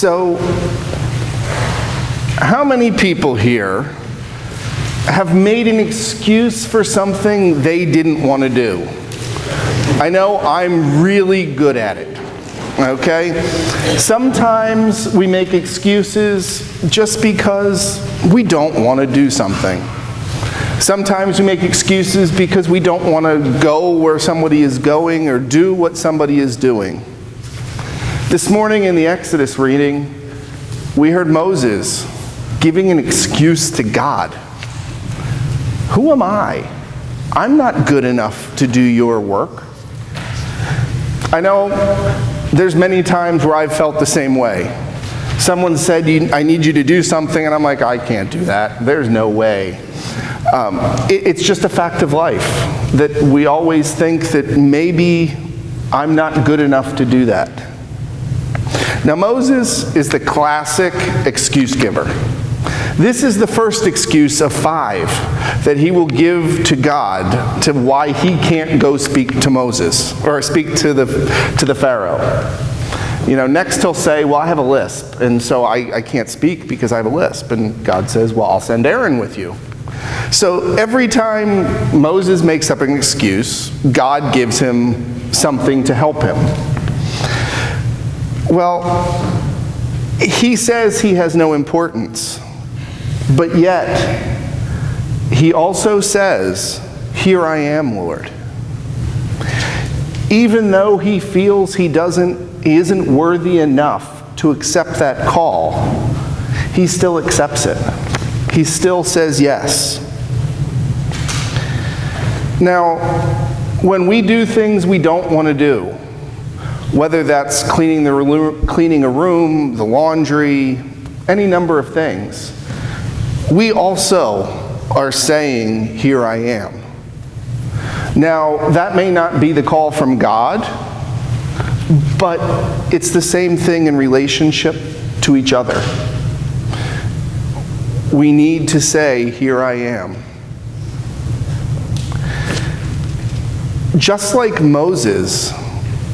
So, how many people here have made an excuse for something they didn't want to do? I know I'm really good at it, okay? Sometimes we make excuses just because we don't want to do something. Sometimes we make excuses because we don't want to go where somebody is going or do what somebody is doing. This morning in the Exodus reading, we heard Moses giving an excuse to God. Who am I? I'm not good enough to do your work. I know there's many times where I've felt the same way. Someone said, I need you to do something, and I'm like, I can't do that. There's no way. It's just a fact of life that we always think that maybe I'm not good enough to do that. Now, Moses is the classic excuse giver. This is the first excuse of 5 that he will give to God to why he can't go speak to Moses or speak to the Pharaoh. You know, next he'll say, well, I have a lisp, and so I can't speak because I have a lisp. And God says, well, I'll send Aaron with you. So every time Moses makes up an excuse, God gives him something to help him. Well, he says he has no importance, but yet he also says, here I am, Lord. Even though he feels he isn't worthy enough to accept that call, he still accepts it. He still says yes. Now, when we do things we don't want to do, whether that's cleaning a room, the laundry, any number of things, we also are saying, here I am. Now, that may not be the call from God, but it's the same thing in relationship to each other. We need to say, here I am. Just like Moses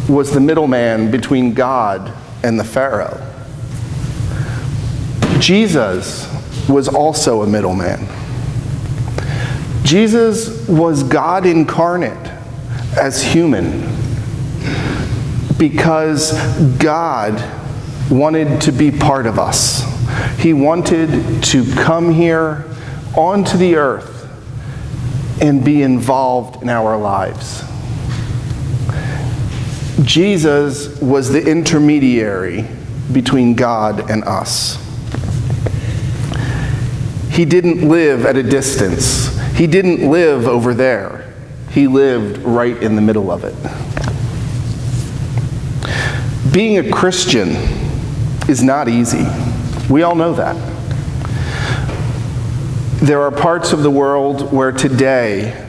was the middleman between God and the Pharaoh, Jesus was also a middleman. Jesus was God incarnate as human because God wanted to be part of us. He wanted to come here onto the earth and be involved in our lives. Jesus was the intermediary between God and us. He didn't live at a distance. He didn't live over there. He lived right in the middle of it. Being a Christian is not easy. We all know that. There are parts of the world where today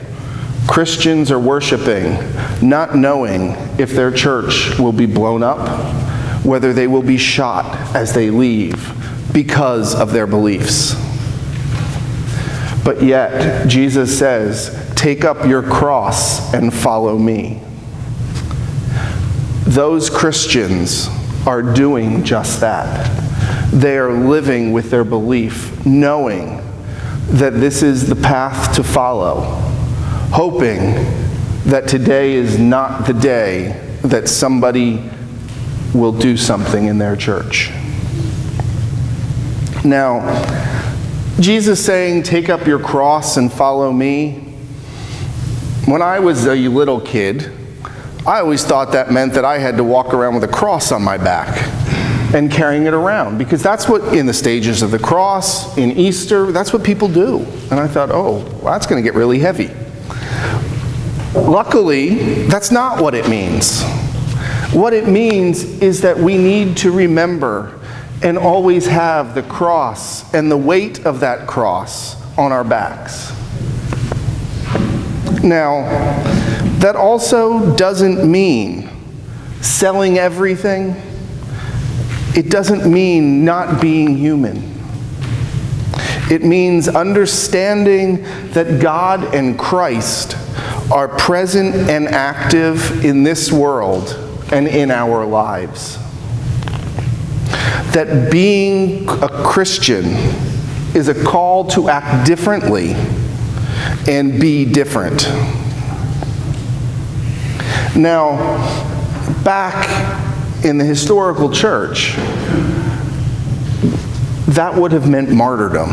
Christians are worshiping, not knowing if their church will be blown up, whether they will be shot as they leave because of their beliefs. But yet, Jesus says, take up your cross and follow me. Those Christians are doing just that. They are living with their belief, knowing that this is the path to follow, hoping that today is not the day that somebody will do something in their church. Now, Jesus saying, take up your cross and follow me. When I was a little kid, I always thought that meant that I had to walk around with a cross on my back and carrying it around, because that's what, in the stages of the cross, in Easter, that's what people do. And I thought, oh, well, that's going to get really heavy. Luckily, that's not what it means. What it means is that we need to remember and always have the cross and the weight of that cross on our backs. Now, that also doesn't mean selling everything. It doesn't mean not being human. It means understanding that God and Christ are present and active in this world and in our lives. that being a Christian is a call to act differently and be different. Now, back in the historical church, that would have meant martyrdom.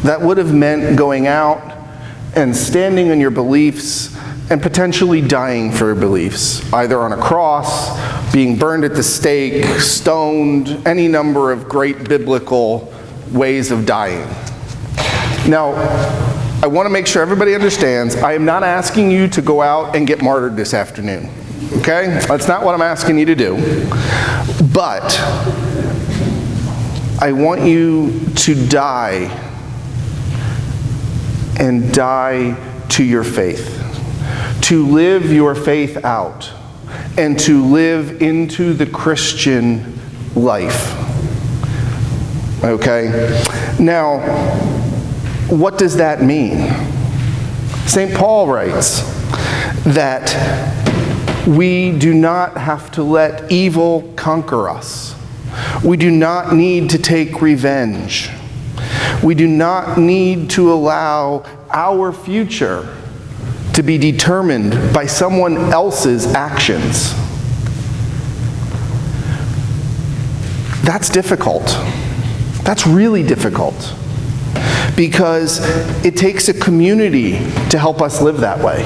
That would have meant going out and standing on your beliefs and potentially dying for your beliefs, either on a cross, being burned at the stake, stoned, any number of great biblical ways of dying. Now, I want to make sure everybody understands, I am not asking you to go out and get martyred this afternoon. Okay? That's not what I'm asking you to do. But I want you to die, and die to your faith. To live your faith out, and to live into the Christian life. Okay? Now, what does that mean? St. Paul writes that we do not have to let evil conquer us. We do not need to take revenge. We do not need to allow our future to be determined by someone else's actions. That's difficult. That's really difficult. Because it takes a community to help us live that way.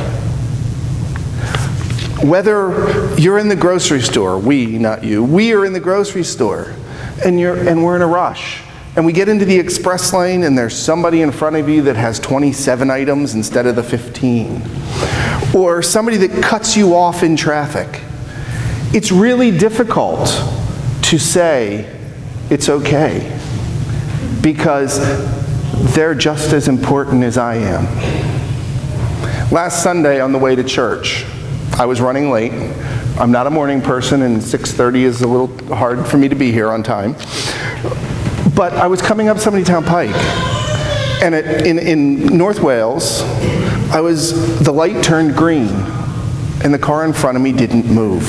Whether you're in the grocery store, we, not you, we are in the grocery store, and we're in a rush, and we get into the express lane and there's somebody in front of you that has 27 items instead of the 15. Or somebody that cuts you off in traffic. It's really difficult to say it's okay, because they're just as important as I am. Last Sunday on the way to church, I was running late. I'm not a morning person, and 6:30 is a little hard for me to be here on time. But I was coming up Somebodytown Pike, and in North Wales, the light turned green, and the car in front of me didn't move.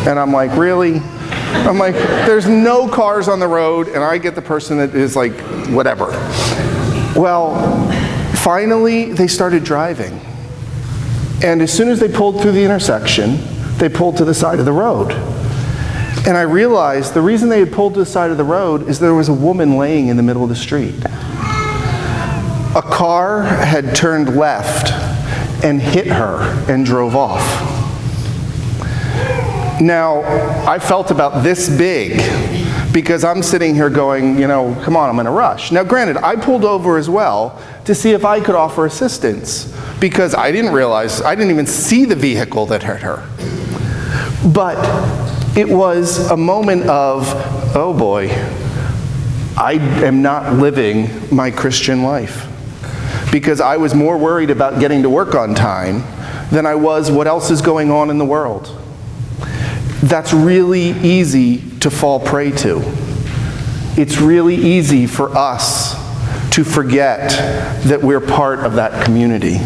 And I'm like, really? I'm like, there's no cars on the road, and I get the person that is like, whatever. Well, finally, they started driving. And as soon as they pulled through the intersection, they pulled to the side of the road. And I realized the reason they had pulled to the side of the road is there was a woman laying in the middle of the street. A car had turned left and hit her and drove off. Now, I felt about this big because I'm sitting here going, come on, I'm in a rush. Now, granted, I pulled over as well to see if I could offer assistance because I didn't even see the vehicle that hit her. But it was a moment of, oh boy, I am not living my Christian life. Because I was more worried about getting to work on time than I was what else is going on in the world. That's really easy to fall prey to. It's really easy for us to forget that we're part of that community.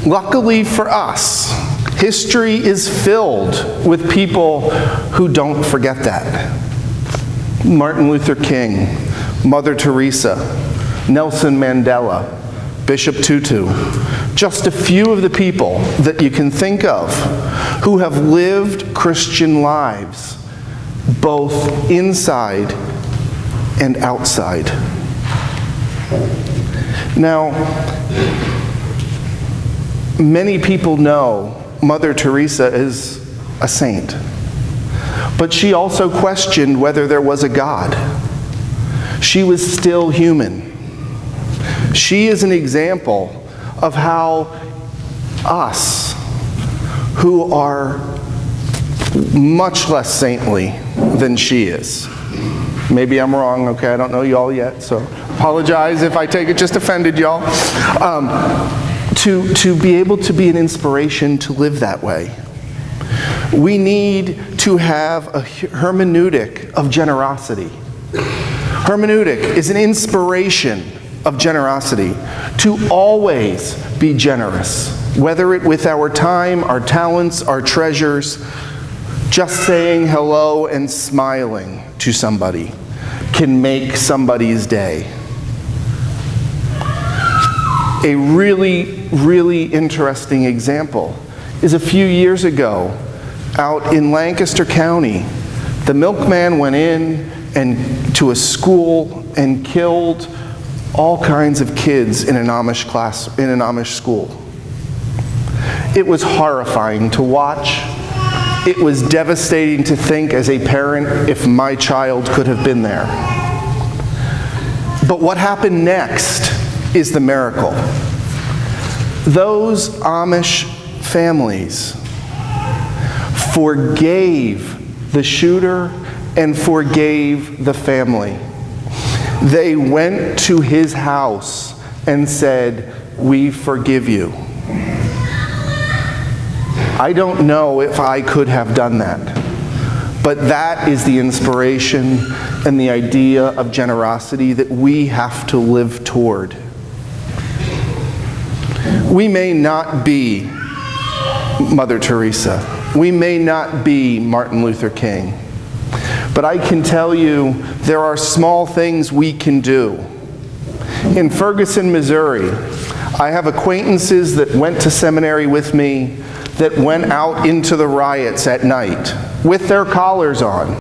Luckily for us, history is filled with people who don't forget that. Martin Luther King, Mother Teresa, Nelson Mandela, Bishop Tutu, just a few of the people that you can think of who have lived Christian lives, both inside and outside. Now, many people know Mother Teresa is a saint, but she also questioned whether there was a God. She was still human. She is an example of how us, who are much less saintly than she is. Maybe I'm wrong, okay, I don't know y'all yet, so apologize if I take it just offended y'all. To be able to be an inspiration to live that way. We need to have a hermeneutic of generosity. Hermeneutic is an inspiration of generosity, to always be generous, whether it with our time, our talents, our treasures, Just saying hello and smiling to somebody can make somebody's day. A really, really interesting example is a few years ago out in Lancaster County. The milkman went in and to a school and killed all kinds of kids in an Amish school. It was horrifying to watch. It was devastating to think as a parent if my child could have been there. But what happened next is the miracle. Those Amish families forgave the shooter and forgave the family. They went to his house and said, "We forgive you." I don't know if I could have done that, but that is the inspiration and the idea of generosity that we have to live toward. We may not be Mother Teresa. We may not be Martin Luther King. But I can tell you there are small things we can do. In Ferguson, Missouri, I have acquaintances that went to seminary with me that went out into the riots at night with their collars on.